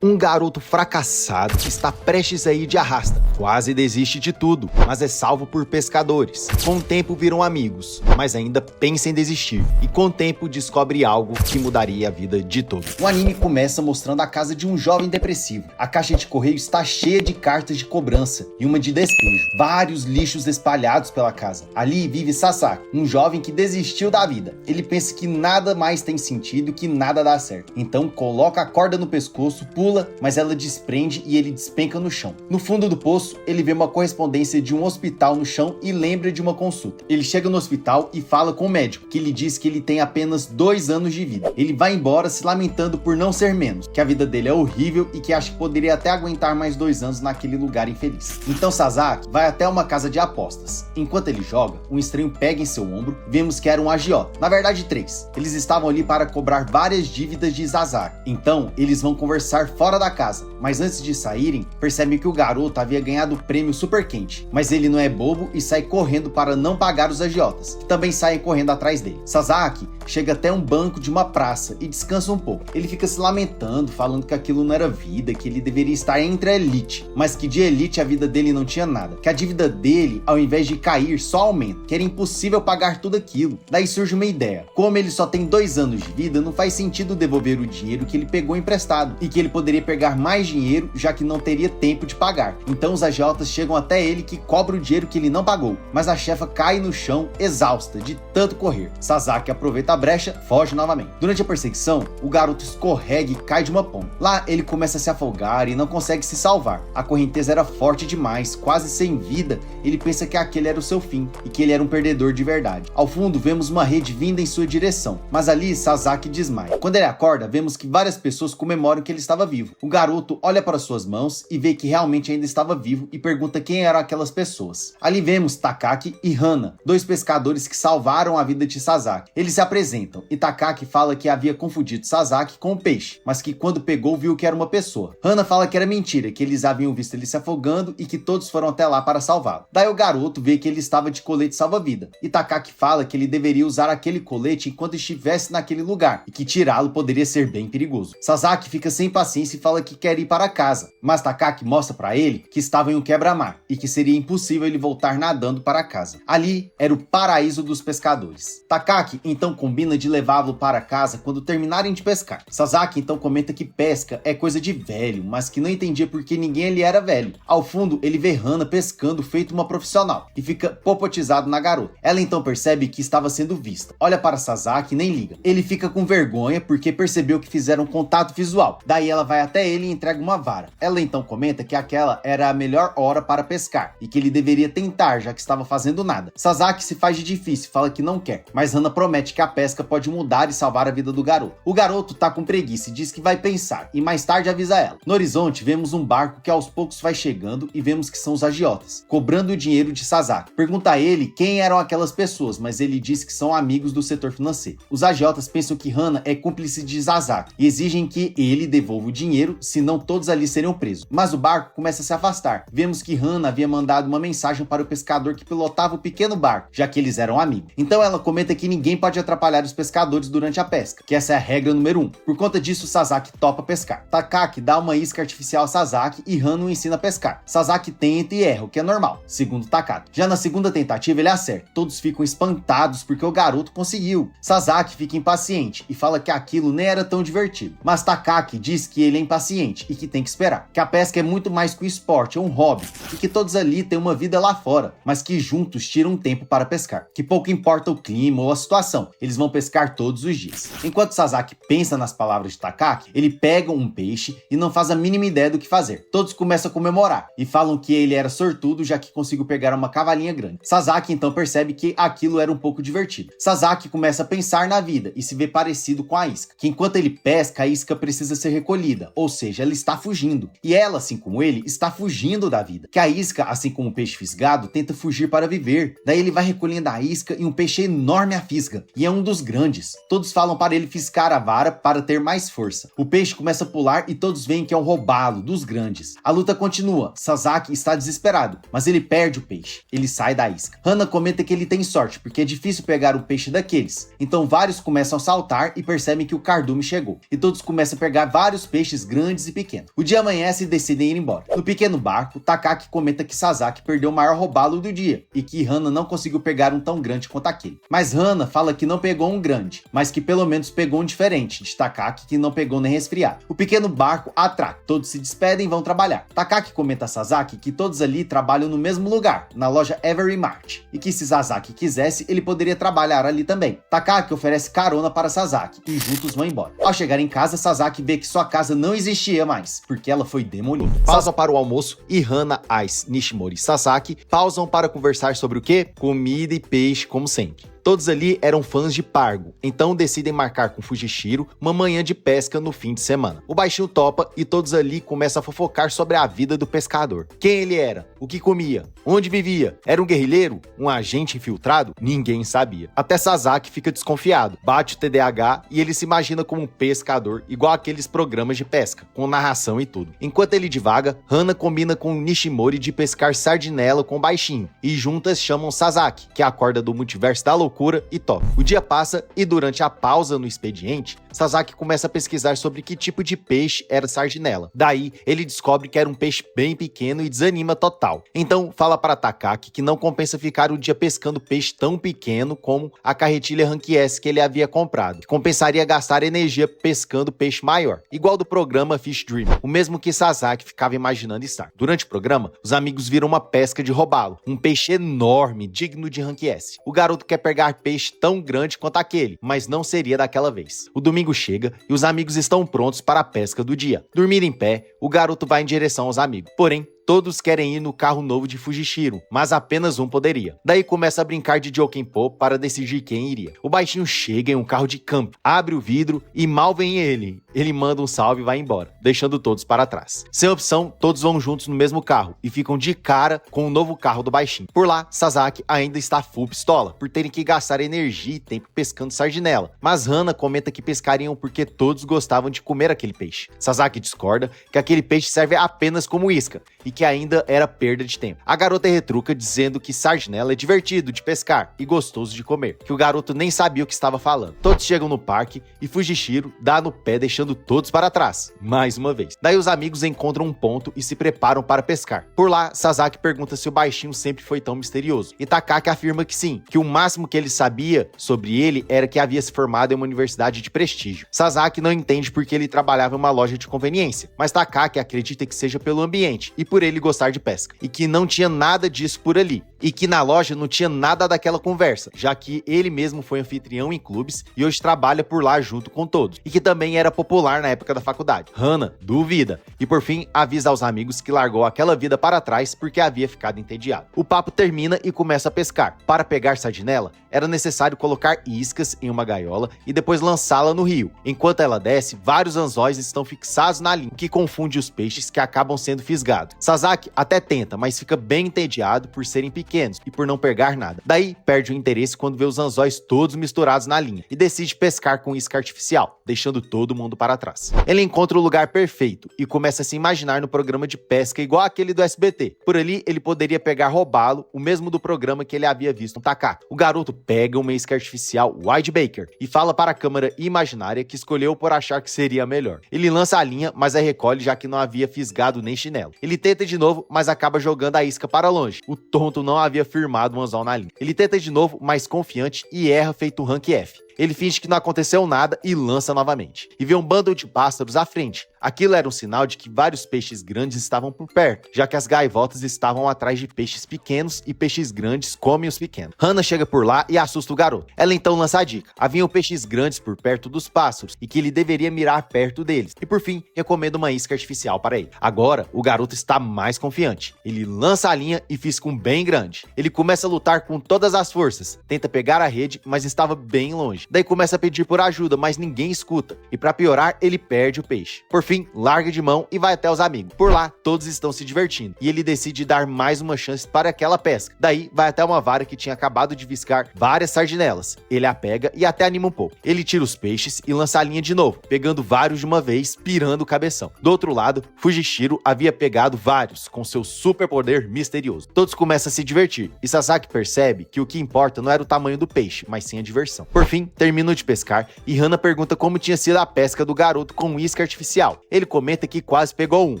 Um garoto fracassado que está prestes a ir de arrasta, quase desiste de tudo, mas é salvo por pescadores. Com o tempo viram amigos, mas ainda pensa em desistir. E com o tempo descobre algo que mudaria a vida de todos. O anime começa mostrando a casa de um jovem depressivo. A caixa de correio está cheia de cartas de cobrança e uma de despejo. Vários lixos espalhados pela casa. Ali vive Sasaki, um jovem que desistiu da vida. Ele pensa que nada mais tem sentido, que nada dá certo. Então coloca a corda no pescoço, pula, mas ela desprende e ele despenca no chão. No fundo do poço, ele vê uma correspondência de um hospital no chão e lembra de uma consulta. Ele chega no hospital e fala com o médico, que lhe diz que ele tem apenas 2 anos de vida. Ele vai embora se lamentando por não ser menos, que a vida dele é horrível e que acha que poderia até aguentar mais 2 anos naquele lugar infeliz. Então Sasaki vai até uma casa de apostas. Enquanto ele joga, um estranho pega em seu ombro, vemos que era um agiota. Na verdade 3. Eles estavam ali para cobrar várias dívidas de Sasaki. Então eles vão conversar fora da casa, mas antes de saírem, percebem que o garoto havia ganhado o prêmio super quente, mas ele não é bobo e sai correndo para não pagar os agiotas, que também saem correndo atrás dele. Sasaki chega até um banco de uma praça e descansa um pouco. Ele fica se lamentando, falando que aquilo não era vida, que ele deveria estar entre a elite, mas que de elite a vida dele não tinha nada, que a dívida dele, ao invés de cair, só aumenta, que era impossível pagar tudo aquilo. Daí surge uma ideia: como ele só tem 2 anos de vida, não faz sentido devolver o dinheiro que ele pegou emprestado, e que ele poderia pegar mais dinheiro, já que não teria tempo de pagar. Então os agiotas chegam até ele, que cobra o dinheiro que ele não pagou, mas a chefa cai no chão exausta de tanto correr. Sasaki aproveita a brecha, foge novamente. Durante a perseguição, o garoto escorrega e cai de uma ponte. Lá ele começa a se afogar e não consegue se salvar. A correnteza era forte demais, quase sem vida. Ele pensa que aquele era o seu fim e que ele era um perdedor de verdade. Ao fundo vemos uma rede vinda em sua direção, mas ali Sasaki desmaia. Quando ele acorda, vemos que várias pessoas comemoram que ele estava vivo. O garoto olha para suas mãos e vê que realmente ainda estava vivo e pergunta quem eram aquelas pessoas. Ali vemos Takaki e Hana, 2 pescadores que salvaram a vida de Sasaki. Eles se apresentam e Takaki fala que havia confundido Sasaki com o peixe, mas que quando pegou viu que era uma pessoa. Hana fala que era mentira, que eles haviam visto ele se afogando e que todos foram até lá para salvá-lo. Daí o garoto vê que ele estava de colete salva-vida e Takaki fala que ele deveria usar aquele colete enquanto estivesse naquele lugar e que tirá-lo poderia ser bem perigoso. Sasaki fica sem paciência e fala que quer ir para casa, mas Takaki mostra para ele que estava em um quebra-mar e que seria impossível ele voltar nadando para casa. Ali era o paraíso dos pescadores. Takaki então combina de levá-lo para casa quando terminarem de pescar. Sasaki então comenta que pesca é coisa de velho, mas que não entendia porque ninguém ali era velho. Ao fundo ele vê Hana pescando feito uma profissional e fica popotizado na garota. Ela então percebe que estava sendo vista, olha para Sasaki e nem liga. Ele fica com vergonha porque percebeu que fizeram contato visual. Daí ela vai até ele e entrega uma vara. Ela então comenta que aquela era a melhor hora para pescar e que ele deveria tentar, já que estava fazendo nada. Sasaki se faz de difícil, fala que não quer, mas Hana promete que a pesca pode mudar e salvar a vida do garoto. O garoto tá com preguiça e diz que vai pensar e mais tarde avisa ela. No horizonte vemos um barco que aos poucos vai chegando e vemos que são os agiotas, cobrando o dinheiro de Sasaki. Pergunta a ele quem eram aquelas pessoas, mas ele diz que são amigos do setor financeiro. Os agiotas pensam que Hana é cúmplice de Sasaki e exigem que ele devolva o dinheiro, senão todos ali seriam presos. Mas o barco começa a se afastar. Vemos que Hana havia mandado uma mensagem para o pescador que pilotava o pequeno barco, já que eles eram amigos. Então ela comenta que ninguém pode atrapalhar os pescadores durante a pesca, que essa é a regra número 1. Por conta disso, Sasaki topa pescar. Takaki dá uma isca artificial a Sasaki e Hana o ensina a pescar. Sasaki tenta e erra, o que é normal, segundo Takaki. Já na segunda tentativa ele acerta. Todos ficam espantados porque o garoto conseguiu. Sasaki fica impaciente e fala que aquilo nem era tão divertido. Mas Takaki diz que ele é impaciente e que tem que esperar, que a pesca é muito mais que um esporte, é um hobby, e que todos ali têm uma vida lá fora, mas que juntos tiram tempo para pescar, que pouco importa o clima ou a situação, eles vão pescar todos os dias. Enquanto Sasaki pensa nas palavras de Takaki, ele pega um peixe e não faz a mínima ideia do que fazer. Todos começam a comemorar e falam que ele era sortudo, já que conseguiu pegar uma cavalinha grande. Sasaki então percebe que aquilo era um pouco divertido. Sasaki começa a pensar na vida e se vê parecido com a isca, que enquanto ele pesca, a isca precisa ser recolhida, ou seja, ela está fugindo. E ela, assim como ele, está fugindo da vida. Que a isca, assim como o peixe fisgado, tenta fugir para viver. Daí ele vai recolhendo a isca e um peixe enorme a fisga. E é um dos grandes. Todos falam para ele fiscar a vara para ter mais força. O peixe começa a pular e todos veem que é um robalo dos grandes. A luta continua. Sasaki está desesperado, mas ele perde o peixe. Ele sai da isca. Hana comenta que ele tem sorte, porque é difícil pegar um peixe daqueles. Então vários começam a saltar e percebem que o cardume chegou. E todos começam a pegar vários peixes peixes grandes e pequenos. O dia amanhece e decidem ir embora. No pequeno barco, Takaki comenta que Sasaki perdeu o maior robalo do dia e que Hana não conseguiu pegar um tão grande quanto aquele. Mas Hana fala que não pegou um grande, mas que pelo menos pegou um diferente de Takaki, que não pegou nem resfriado. O pequeno barco atraca, todos se despedem e vão trabalhar. Takaki comenta a Sasaki que todos ali trabalham no mesmo lugar, na loja Every Mart, e que se Sasaki quisesse, ele poderia trabalhar ali também. Takaki oferece carona para Sasaki e juntos vão embora. Ao chegar em casa, Sasaki vê que sua casa não existia mais, porque ela foi demolida. Pausa para o almoço e Hana, Ice, Nishimori e Sasaki pausam para conversar sobre o quê? Comida e peixe, como sempre. Todos ali eram fãs de Pargo, então decidem marcar com Fujishiro uma manhã de pesca no fim de semana. O baixinho topa e todos ali começam a fofocar sobre a vida do pescador. Quem ele era? O que comia? Onde vivia? Era um guerrilheiro? Um agente infiltrado? Ninguém sabia. Até Sasaki fica desconfiado, bate o TDAH e ele se imagina como um pescador, igual aqueles programas de pesca, com narração e tudo. Enquanto ele divaga, Hana combina com Nishimori de pescar sardinela com o baixinho, e juntas chamam Sasaki, que acorda do multiverso da loucura, e topa. O dia passa e durante a pausa no expediente, Sasaki começa a pesquisar sobre que tipo de peixe era sardinela. Daí, ele descobre que era um peixe bem pequeno e desanima total. Então, fala para Takaki que não compensa ficar o dia pescando peixe tão pequeno como a carretilha Rank S que ele havia comprado, que compensaria gastar energia pescando peixe maior, igual do programa Fish Dream, o mesmo que Sasaki ficava imaginando estar. Durante o programa, os amigos viram uma pesca de robalo, um peixe enorme, digno de Rank S. O garoto quer pegar peixe tão grande quanto aquele, mas não seria daquela vez. O domingo chega e os amigos estão prontos para a pesca do dia. Dormir em pé, o garoto vai em direção aos amigos. Porém, todos querem ir no carro novo de Fujishiro, mas apenas um poderia. Daí começa a brincar de Jokenpô para decidir quem iria. O baixinho chega em um carro de campo, abre o vidro e mal vem ele. Ele manda um salve e vai embora, deixando todos para trás. Sem opção, todos vão juntos no mesmo carro e ficam de cara com o novo carro do baixinho. Por lá, Sasaki ainda está full pistola, por terem que gastar energia e tempo pescando sardinela. Mas Hana comenta que pescariam porque todos gostavam de comer aquele peixe. Sasaki discorda que aquele peixe serve apenas como isca e que ainda era perda de tempo. A garota retruca dizendo que sardinela é divertido de pescar e gostoso de comer, que o garoto nem sabia o que estava falando. Todos chegam no parque e Fujishiro dá no pé deixando todos para trás, mais uma vez. Daí os amigos encontram um ponto e se preparam para pescar. Por lá, Sasaki pergunta se o baixinho sempre foi tão misterioso, e Takaki afirma que sim, que o máximo que ele sabia sobre ele era que havia se formado em uma universidade de prestígio. Sasaki não entende porque ele trabalhava em uma loja de conveniência, mas Takaki acredita que seja pelo ambiente e por ele gostar de pesca, e que não tinha nada disso por ali, e que na loja não tinha nada daquela conversa, já que ele mesmo foi anfitrião em clubes e hoje trabalha por lá junto com todos, e que também era popular na época da faculdade. Hana duvida, e por fim avisa aos amigos que largou aquela vida para trás porque havia ficado entediado. O papo termina e começa a pescar. Para pegar sardinela, era necessário colocar iscas em uma gaiola e depois lançá-la no rio. Enquanto ela desce, vários anzóis estão fixados na linha, o que confunde os peixes que acabam sendo fisgados. Sasaki até tenta, mas fica bem entediado por serem pequenos e por não pegar nada. Daí, perde o interesse quando vê os anzóis todos misturados na linha e decide pescar com isca artificial, deixando todo mundo para trás. Ele encontra o lugar perfeito e começa a se imaginar no programa de pesca igual aquele do SBT. Por ali, ele poderia pegar robalo, o mesmo do programa que ele havia visto no Takaki. O garoto pega uma isca artificial Wide Baker e fala para a câmera imaginária que escolheu por achar que seria melhor. Ele lança a linha, mas a recolhe já que não havia fisgado nem chinelo. Ele tenta de novo, mas acaba jogando a isca para longe. O tonto não havia firmado um anzol na linha. Ele tenta de novo, mais confiante, e erra feito um rank F. Ele finge que não aconteceu nada e lança novamente. E vê um bando de pássaros à frente. Aquilo era um sinal de que vários peixes grandes estavam por perto, já que as gaivotas estavam atrás de peixes pequenos e peixes grandes comem os pequenos. Hana chega por lá e assusta o garoto. Ela então lança a dica. Haviam peixes grandes por perto dos pássaros e que ele deveria mirar perto deles. E por fim, recomenda uma isca artificial para ele. Agora, o garoto está mais confiante. Ele lança a linha e fisca um bem grande. Ele começa a lutar com todas as forças. Tenta pegar a rede, mas estava bem longe. Daí começa a pedir por ajuda, mas ninguém escuta. E para piorar, ele perde o peixe. Por fim, larga de mão e vai até os amigos. Por lá, todos estão se divertindo. E ele decide dar mais uma chance para aquela pesca. Daí, vai até uma vara que tinha acabado de fisgar várias sardinelas. Ele a pega e até anima um pouco. Ele tira os peixes e lança a linha de novo, pegando vários de uma vez, pirando o cabeção. Do outro lado, Fujishiro havia pegado vários, com seu superpoder misterioso. Todos começam a se divertir. E Sasaki percebe que o que importa não era o tamanho do peixe, mas sim a diversão. Por fim, terminam de pescar e Hannah pergunta como tinha sido a pesca do garoto com um isca artificial. Ele comenta que quase pegou um,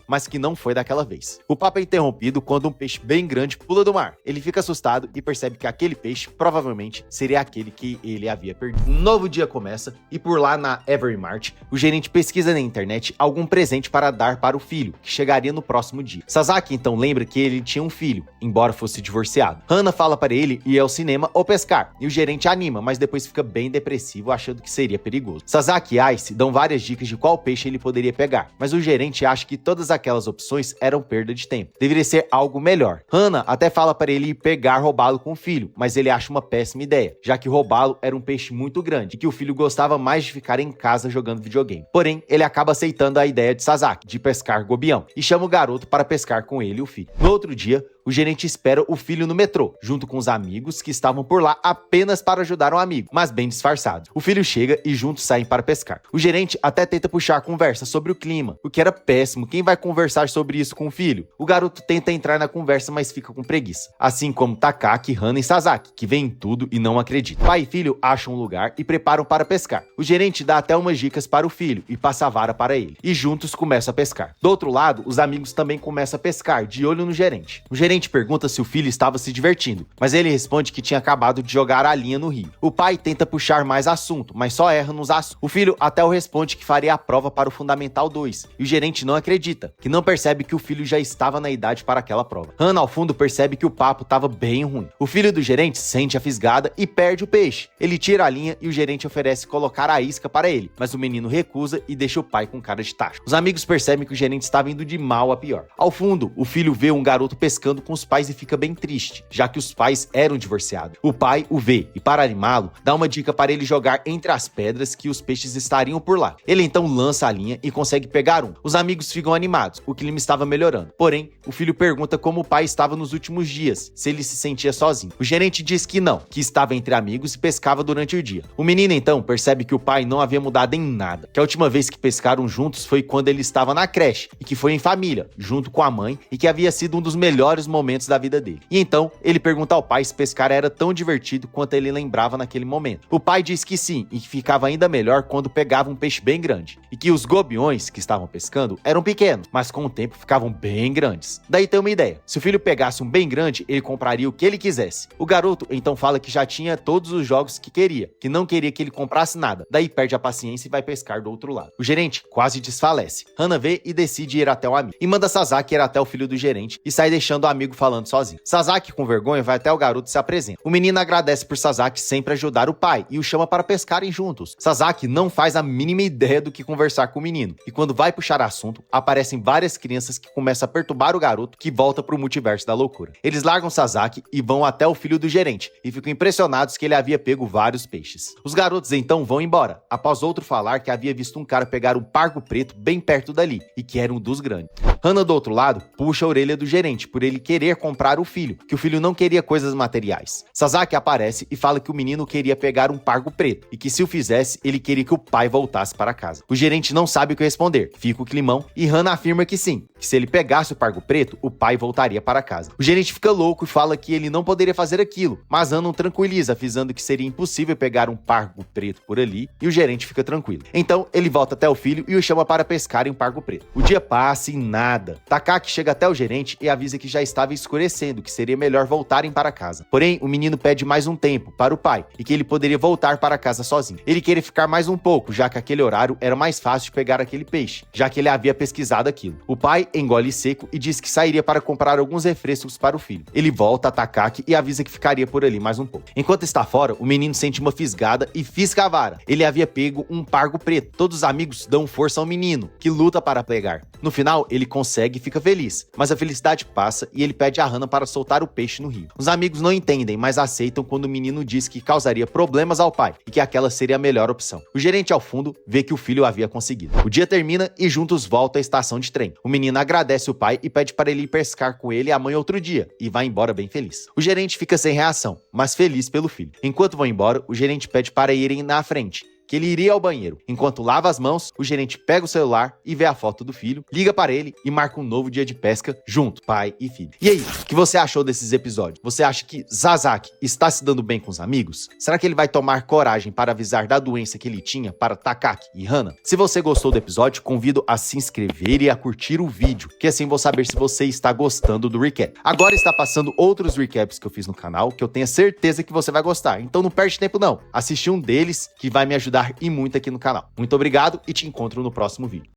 mas que não foi daquela vez. O papo é interrompido quando um peixe bem grande pula do mar. Ele fica assustado e percebe que aquele peixe provavelmente seria aquele que ele havia perdido. Um novo dia começa e por lá na Evermart, o gerente pesquisa na internet algum presente para dar para o filho, que chegaria no próximo dia. Sasaki então lembra que ele tinha um filho, embora fosse divorciado. Hannah fala para ele ir ao cinema ou pescar, e o gerente anima, mas depois fica bem depressivo, achando que seria perigoso. Sasaki e Ice dão várias dicas de qual peixe ele poderia pegar, mas o gerente acha que todas aquelas opções eram perda de tempo. Deveria ser algo melhor. Hannah até fala para ele ir pegar robalo com o filho, mas ele acha uma péssima ideia, já que robalo era um peixe muito grande e que o filho gostava mais de ficar em casa jogando videogame. Porém, ele acaba aceitando a ideia de Sasaki de pescar gobião e chama o garoto para pescar com ele e o filho. No outro dia, o gerente espera o filho no metrô, junto com os amigos que estavam por lá apenas para ajudar um amigo, mas bem disfarçado. O filho chega e juntos saem para pescar. O gerente até tenta puxar a conversa sobre o clima, o que era péssimo. Quem vai conversar sobre isso com o filho? O garoto tenta entrar na conversa, mas fica com preguiça. Assim como Takaki, Hannah e Sasaki, que veem tudo e não acreditam. Pai e filho acham um lugar e preparam para pescar. O gerente dá até umas dicas para o filho e passa a vara para ele. E juntos começam a pescar. Do outro lado, os amigos também começam a pescar, de olho no gerente. O gerente pergunta se o filho estava se divertindo, mas ele responde que tinha acabado de jogar a linha no rio. O pai tenta puxar mais assunto, mas só erra nos assuntos. O filho até o responde que faria a prova para o Fundamental 2, e o gerente não acredita, que não percebe que o filho já estava na idade para aquela prova. Hannah, ao fundo, percebe que o papo estava bem ruim. O filho do gerente sente a fisgada e perde o peixe. Ele tira a linha e o gerente oferece colocar a isca para ele, mas o menino recusa e deixa o pai com cara de tacho. Os amigos percebem que o gerente estava indo de mal a pior. Ao fundo, o filho vê um garoto pescando com os pais e fica bem triste, já que os pais eram divorciados. O pai o vê e, para animá-lo, dá uma dica para ele jogar entre as pedras que os peixes estariam por lá. Ele então lança a linha e consegue pegar um. Os amigos ficam animados, o clima estava melhorando. Porém, o filho pergunta como o pai estava nos últimos dias, se ele se sentia sozinho. O gerente diz que não, que estava entre amigos e pescava durante o dia. O menino então percebe que o pai não havia mudado em nada, que a última vez que pescaram juntos foi quando ele estava na creche, e que foi em família, junto com a mãe, e que havia sido um dos melhores momentos da vida dele. E então, ele pergunta ao pai se pescar era tão divertido quanto ele lembrava naquele momento. O pai diz que sim, e que ficava ainda melhor quando pegava um peixe bem grande, e que os gobiões que estavam pescando eram pequenos, mas com o tempo ficavam bem grandes. Daí tem uma ideia: se o filho pegasse um bem grande, ele compraria o que ele quisesse. O garoto então fala que já tinha todos os jogos que queria, que não queria que ele comprasse nada. Daí perde a paciência e vai pescar do outro lado. O gerente quase desfalece. Hannah vê e decide ir até o amigo, e manda Sasaki ir até o filho do gerente e sai deixando o amigo falando sozinho. Sasaki, com vergonha, vai até o garoto e se apresenta. O menino agradece por Sasaki sempre ajudar o pai e o chama para pescarem juntos. Sasaki não faz a mínima ideia do que conversar com o menino, e quando vai puxar assunto, aparecem várias crianças que começam a perturbar o garoto, que volta pro multiverso da loucura. Eles largam Sasaki e vão até o filho do gerente, e ficam impressionados que ele havia pego vários peixes. Os garotos então vão embora, após outro falar que havia visto um cara pegar um pargo preto bem perto dali, e que era um dos grandes. Hannah, do outro lado, puxa a orelha do gerente, por ele querer comprar o filho, que o filho não queria coisas materiais. Sasaki aparece e fala que o menino queria pegar um pargo preto, e que se o fizesse, ele queria que o pai voltasse para casa. O gerente não sabe o que responder, fica o climão, e Hannah afirma que sim, que se ele pegasse o pargo preto, o pai voltaria para casa. O gerente fica louco e fala que ele não poderia fazer aquilo, mas Hannah o tranquiliza, avisando que seria impossível pegar um pargo preto por ali, e o gerente fica tranquilo. Então, ele volta até o filho e o chama para pescar em um pargo preto. O dia passa e nada. Takaki chega até o gerente e avisa que já estava escurecendo, que seria melhor voltarem para casa. Porém, o menino pede mais um tempo para o pai, e que ele poderia voltar para casa sozinho. Ele queria ficar mais um pouco, já que aquele horário era mais fácil de pegar aquele peixe, já que ele havia pesquisado aquilo. O pai engole seco e diz que sairia para comprar alguns refrescos para o filho. Ele volta a Takaki e avisa que ficaria por ali mais um pouco. Enquanto está fora, o menino sente uma fisgada e fisga a vara. Ele havia pego um pargo preto. Todos os amigos dão força ao menino, que luta para pegar. No final, ele consegue e fica feliz, mas a felicidade passa e ele pede a Hannah para soltar o peixe no rio. Os amigos não entendem, mas aceitam quando o menino diz que causaria problemas ao pai e que aquela seria a melhor opção. O gerente, ao fundo, vê que o filho havia conseguido. O dia termina e juntos voltam à estação de trem. O menino agradece o pai e pede para ele ir pescar com ele e a mãe outro dia, e vai embora bem feliz. O gerente fica sem reação, mas feliz pelo filho. Enquanto vão embora, o gerente pede para irem na frente, que ele iria ao banheiro. Enquanto lava as mãos, o gerente pega o celular e vê a foto do filho, liga para ele e marca um novo dia de pesca junto, pai e filho. E aí, o que você achou desses episódios? Você acha que Sasaki está se dando bem com os amigos? Será que ele vai tomar coragem para avisar da doença que ele tinha para Takaki e Hana? Se você gostou do episódio, convido a se inscrever e a curtir o vídeo, que assim vou saber se você está gostando do recap. Agora está passando outros recaps que eu fiz no canal, que eu tenho certeza que você vai gostar. Então não perde tempo não. Assiste um deles que vai me ajudar e muito aqui no canal. Muito obrigado e te encontro no próximo vídeo.